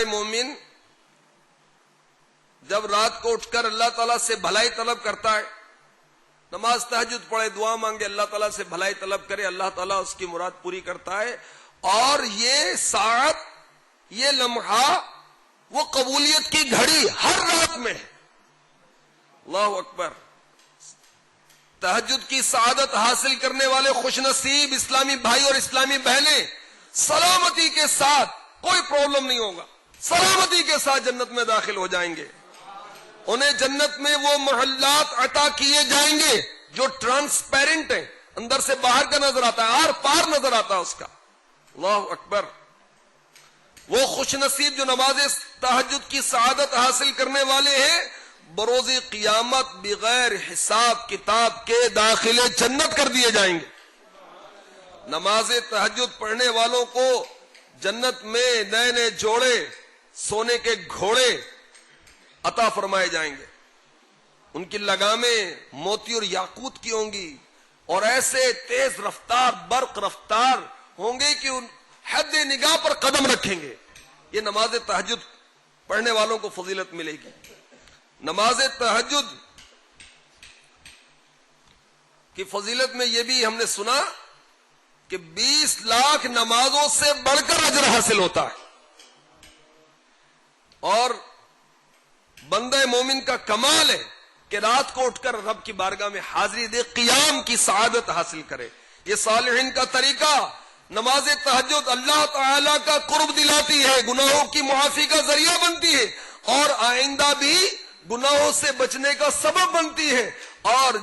مومن جب رات کو اٹھ کر اللہ تعالیٰ سے بھلائی طلب کرتا ہے، نماز تہجد پڑھے، دعا مانگے، اللہ تعالیٰ سے بھلائی طلب کرے، اللہ تعالیٰ اس کی مراد پوری کرتا ہے. اور یہ ساعت، یہ لمحہ، وہ قبولیت کی گھڑی ہر رات میں ہے. اللہ اکبر. تہجد کی سعادت حاصل کرنے والے خوش نصیب اسلامی بھائی اور اسلامی بہنیں سلامتی کے ساتھ، کوئی پرابلم نہیں ہوگا، سلامتی کے ساتھ جنت میں داخل ہو جائیں گے. انہیں جنت میں وہ محلات عطا کیے جائیں گے جو ٹرانسپیرنٹ ہیں، اندر سے باہر کا نظر آتا ہے، آر پار نظر آتا ہے اس کا. اللہ اکبر. وہ خوش نصیب جو نماز تہجد کی سعادت حاصل کرنے والے ہیں، بروز قیامت بغیر حساب کتاب کے داخل جنت کر دیے جائیں گے. نماز تہجد پڑھنے والوں کو جنت میں نئے نئے جوڑے، سونے کے گھوڑے عطا فرمائے جائیں گے. ان کی لگامیں موتی اور یاقوت کی ہوں گی، اور ایسے تیز رفتار برق رفتار ہوں گے کہ ان حد نگاہ پر قدم رکھیں گے. یہ نماز تہجد پڑھنے والوں کو فضیلت ملے گی. نماز تہجد کی فضیلت میں یہ بھی ہم نے سنا کہ 20 لاکھ نمازوں سے بڑھ کر اجر حاصل ہوتا ہے. اور بندہ مومن کا کمال ہے کہ رات کو اٹھ کر رب کی بارگاہ میں حاضری دے، قیام کی سعادت حاصل کرے. یہ صالحین کا طریقہ. نماز تہجد اللہ تعالی کا قرب دلاتی ہے، گناہوں کی معافی کا ذریعہ بنتی ہے، اور آئندہ بھی گناہوں سے بچنے کا سبب بنتی ہے، اور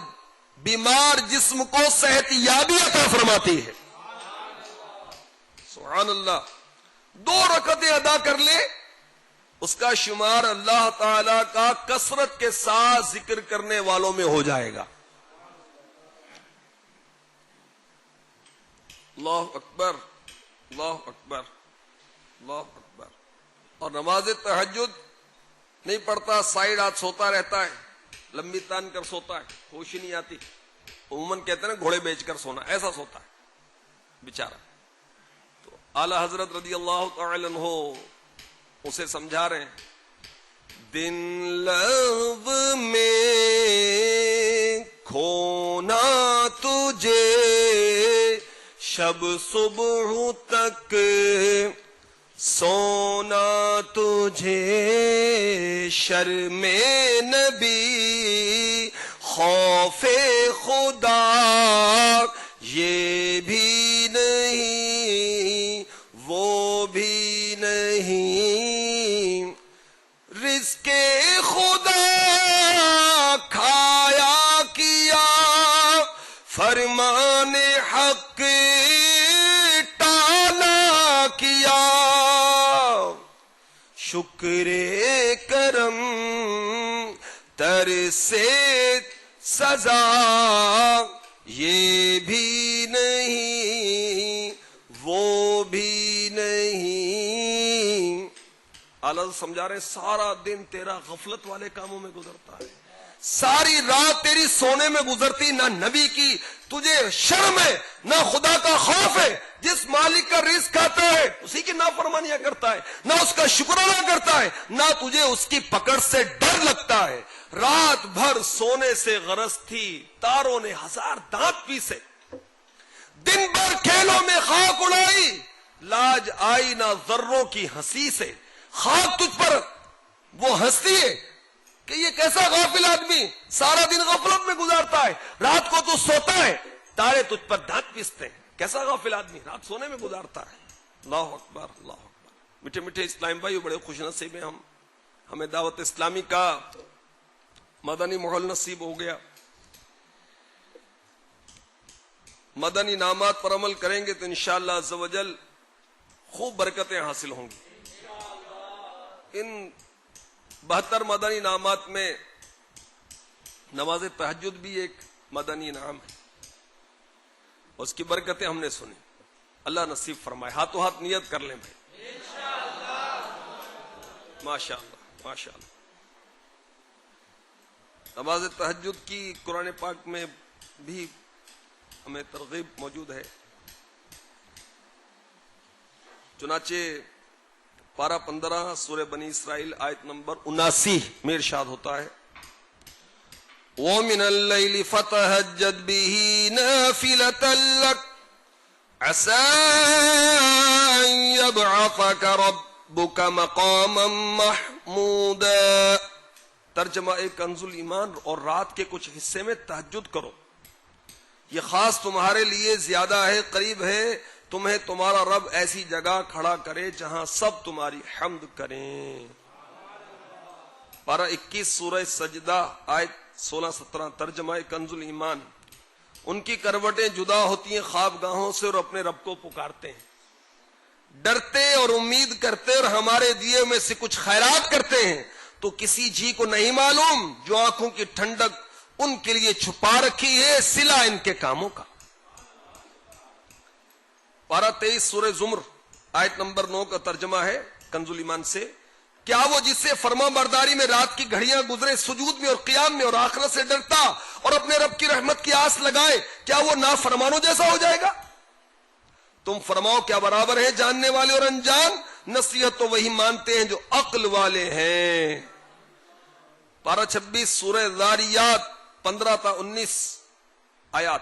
بیمار جسم کو صحت یابی عطا فرماتی ہے. سبحان اللہ. 2 رکعتیں ادا کر لے، اس کا شمار اللہ تعالی کا کثرت کے ساتھ ذکر کرنے والوں میں ہو جائے گا. اللہ اکبر، اللہ اکبر، اللہ اکبر. اور نماز تہجد نہیں پڑھتا، سائیڈ ہاتھ سوتا رہتا ہے، لمبی تان کر سوتا ہے، ہوش ہی نہیں آتی. عموماً کہتے ہیں نا گھوڑے بیچ کر سونا، ایسا سوتا ہے بیچارہ. تو اعلی حضرت رضی اللہ تعالی عنہ اسے سمجھا رہے ہیں، دن لغو میں کھونا تجھے، شب صبح تک سونا تجھے، شرم نبی خوف خدا یہ بھی نہیں وہ بھی نہیں، رزق خدا کھایا کیا، فرمان حق ٹالا کیا، شکر کرم تر سے سزا یہ بھی نہیں وہ بھی نہیں. اعلیٰ سمجھا رہے ہیں سارا دن تیرا غفلت والے کاموں میں گزرتا ہے، ساری رات تیری سونے میں گزرتی، نہ نبی کی تجھے شرم ہے، نہ خدا کا خوف ہے. جس مالک کا رزق کھاتا ہے اسی کی نافرمانیاں کرتا ہے، نہ اس کا شکر ادا کرتا ہے، نہ تجھے اس کی پکڑ سے ڈر لگتا ہے. رات بھر سونے سے غرض تھی، تاروں نے 1000 دانت پیسے، دن بھر کھیلوں میں خاک اڑائی، لاج آئی نہ ذروں کی ہنسی سے. خاک تجھ پر وہ ہنستی ہے کہ یہ کیسا غافل آدمی سارا دن غفلت میں گزارتا ہے، رات کو تو سوتا ہے، تارے تجھ پر دانت پیستے ہیں. کیسا غافل آدمی رات سونے میں گزارتا ہے. اللہ اکبر، اللہ اکبر. میٹھے میٹھے اسلام بھائی، بڑے خوش نصیب ہیں ہمیں دعوت اسلامی کا مدنی ماحول نصیب ہو گیا. مدنی انعامات پر عمل کریں گے تو انشاءاللہ عز و جل خوب برکتیں حاصل ہوں گی. ان 72 مدنی انعامات میں نماز تہجد بھی ایک مدنی انعام ہے، اس کی برکتیں ہم نے سنی. اللہ نصیب فرمائے. ہاتھوں ہاتھ نیت کر لیں بھائی. ماشاء اللہ، ماشاء اللہ. نماز تہجد کی قرآن پاک میں بھی ہمیں ترغیب موجود ہے. چنانچہ پارہ 15 سورہ بنی اسرائیل آیت نمبر 79 میں ارشاد ہوتا ہے وَمِنَ اللَّيْلِ فَتَهَجَّدْ بِهِ نَافِلَةً لَكَ عَسَىٰ أَن يَبْعَثَكَ رَبُّكَ مَقَامًا مَحْمُودًا۔ ترجمہ کنز الایمان، اور رات کے کچھ حصے میں تہجد کرو، یہ خاص تمہارے لیے زیادہ ہے، قریب ہے تمہیں تمہارا رب ایسی جگہ کھڑا کرے جہاں سب تمہاری حمد کریں۔ پارہ 21 سورہ سجدہ آیت 16-17 ترجمہ کنز الایمان۔ ان کی کروٹیں جدا ہوتی ہیں خوابگاہوں سے اور اپنے رب کو پکارتے ہیں، ڈرتے اور امید کرتے اور ہمارے دیے میں سے کچھ خیرات کرتے ہیں، تو کسی جی کو نہیں معلوم جو آنکھوں کی ٹھنڈک ان کے لیے چھپا رکھی ہے صلہ ان کے کاموں کا۔ پارہ 23 سورہ زمر آیت نمبر 9 کا ترجمہ ہے کنز الایمان سے، کیا وہ جس سے فرما برداری میں رات کی گھڑیاں گزرے، سجود میں اور قیام میں اور آخرت سے ڈرتا اور اپنے رب کی رحمت کی آس لگائے، کیا وہ نافرمانوں جیسا ہو جائے گا؟ تم فرماؤ کیا برابر ہیں جاننے والے اور انجان؟ نصیحت تو وہی مانتے ہیں جو عقل والے ہیں۔ پارہ 26 سورہ ذاریات 15-19 آیات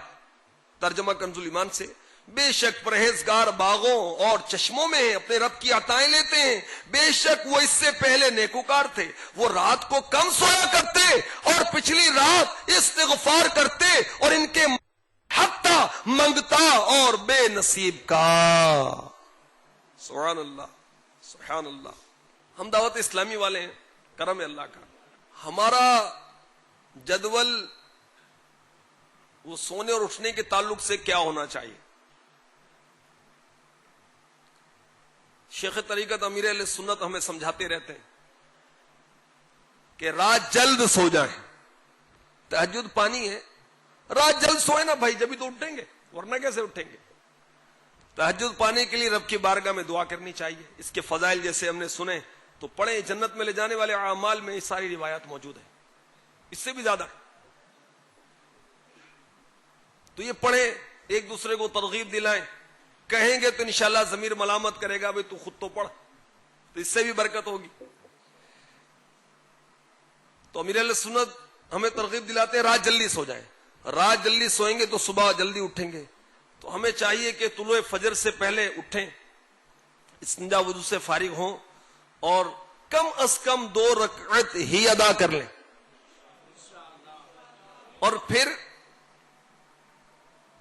ترجمہ کنز الایمان سے، بے شک پرہیزگار باغوں اور چشموں میں ہیں، اپنے رب کی عطائیں لیتے ہیں، بے شک وہ اس سے پہلے نیکوکار تھے، وہ رات کو کم سویا کرتے اور پچھلی رات استغفار کرتے، اور ان کے حق تھا منگتا اور بے نصیب کا۔ سبحان اللہ، سبحان اللہ۔ ہم دعوت اسلامی والے ہیں، کرم ہے اللہ کا۔ ہمارا جدول وہ سونے اور اٹھنے کے تعلق سے کیا ہونا چاہیے؟ شیخ طریقت امیر اہل سنت ہمیں سمجھاتے رہتے ہیں کہ رات جلد سو جائیں، تہجد پانی ہے، رات جلد سوئے نا بھائی، جبھی تو اٹھیں گے، ورنہ کیسے اٹھیں گے؟ تہجد پانے کے لیے رب کی بارگاہ میں دعا کرنی چاہیے، اس کے فضائل جیسے ہم نے سنے تو پڑھیں، جنت میں لے جانے والے اعمال میں یہ ساری روایات موجود ہیں، اس سے بھی زیادہ تو یہ پڑھیں، ایک دوسرے کو ترغیب دلائیں، کہیں گے تو انشاءاللہ ضمیر ملامت کرے گا بھئی تو خود تو پڑھ، تو اس سے بھی برکت ہوگی۔ تو امیر اہل سنت ہمیں ترغیب دلاتے ہیں رات جلدی سو جائیں، رات جلدی سوئیں گے تو صبح جلدی اٹھیں گے، تو ہمیں چاہیے کہ طلوع فجر سے پہلے اٹھیں، استنجا وضو سے فارغ ہوں اور کم از کم 2 رکعت ہی ادا کر لیں، اور پھر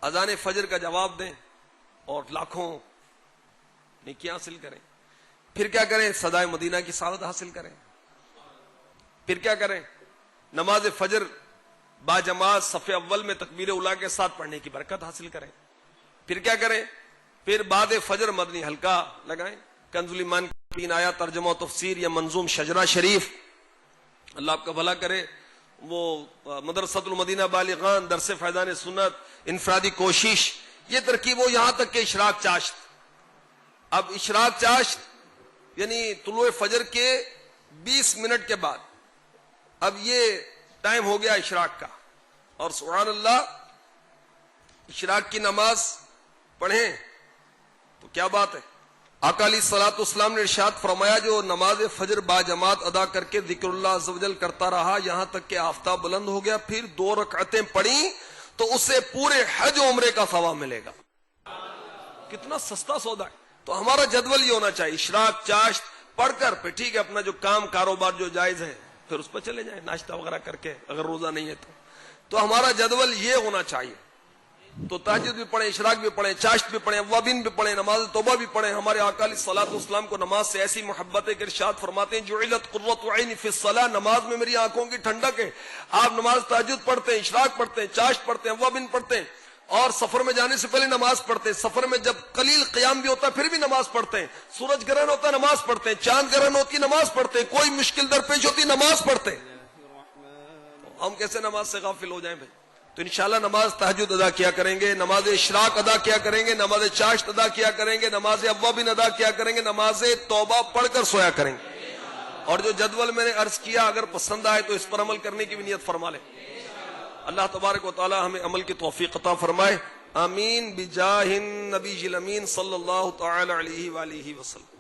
اذان فجر کا جواب دیں اور لاکھوں نیکیاں حاصل کریں۔ پھر کیا کریں؟ صدائے مدینہ کی سعادت حاصل کریں۔ پھر کیا کریں؟ نماز فجر باجماعت صف اول میں تکبیر اولیٰ کے ساتھ پڑھنے کی برکت حاصل کریں۔ پھر کیا کریں؟ پھر بعد فجر مدنی حلقہ لگائیں۔ کنز الایمان کی 3 آیات ترجمہ و تفسیر یا منظوم شجرہ شریف، اللہ آپ کا بھلا کرے، وہ مدرسۃ المدینہ بالغان، درس فیضان سنت، انفرادی کوشش، یہ ترکیب ہو یہاں تک کہ اشراق چاشت۔ اب اشراق چاشت یعنی طلوع فجر کے 20 منٹ کے بعد، اب یہ ٹائم ہو گیا اشراق کا، اور سبحان اللہ اشراق کی نماز پڑھیں تو کیا بات ہے۔ آقا علیہ الصلوۃ والسلام نے ارشاد فرمایا جو نماز فجر باجماعت ادا کر کے ذکر اللہ عز و جل کرتا رہا یہاں تک کہ آفتاب بلند ہو گیا، پھر 2 رکعتیں پڑھیں تو اسے پورے حج و عمرے کا ثواب ملے گا۔ کتنا سستا سودا ہے۔ تو ہمارا جدول یہ ہونا چاہیے، اشراق چاشت پڑھ کر پھر ٹھیک ہے اپنا جو کام کاروبار جو جائز ہے پھر اس پر چلے جائیں، ناشتہ وغیرہ کر کے، اگر روزہ نہیں ہے تو ہمارا جدول یہ ہونا چاہیے۔ تو تہجد بھی پڑھیں، اشراق بھی پڑھیں، چاشت بھی پڑھیں، اوابین بھی پڑھیں، نماز توبہ بھی پڑھیں۔ ہمارے آقا علیہ الصلوۃ والسلام کو نماز سے ایسی محبت ہے کہ ارشاد فرماتے ہیں جعلت قرۃ عینی فی الصلاۃ، نماز میں میری آنکھوں کی ٹھنڈک ہے۔ آپ نماز تہجد پڑھتے ہیں، اشراق پڑھتے ہیں، چاشت پڑھتے ہیں، اوابین پڑھتے ہیں، اور سفر میں جانے سے پہلے نماز پڑھتے ہیں، سفر میں جب قلیل قیام بھی ہوتا ہے پھر بھی نماز پڑھتے ہیں، سورج گرہن ہوتا ہے نماز پڑھتے ہیں، چاند گرہن ہوتی ہے نماز پڑھتے ہیں، کوئی مشکل درپیش ہوتی نماز پڑھتے ہیں۔ ہم کیسے نماز سے غافل ہو جائیں بھائی؟ تو انشاءاللہ نماز تہجد ادا کیا کریں گے، نماز اشراق ادا کیا کریں گے، نماز چاشت ادا کیا کریں گے، نماز اوابین ادا کیا کریں گے، نماز توبہ پڑھ کر سویا کریں گے۔ اور جو جدول میں نے عرض کیا اگر پسند آئے تو اس پر عمل کرنے کی بھی نیت فرما لیں۔ اللہ تبارک و تعالی ہمیں عمل کی توفیق عطا فرمائے، آمین بجاہ النبی الامین صلی اللہ تعالی علیہ وآلہ وسلم۔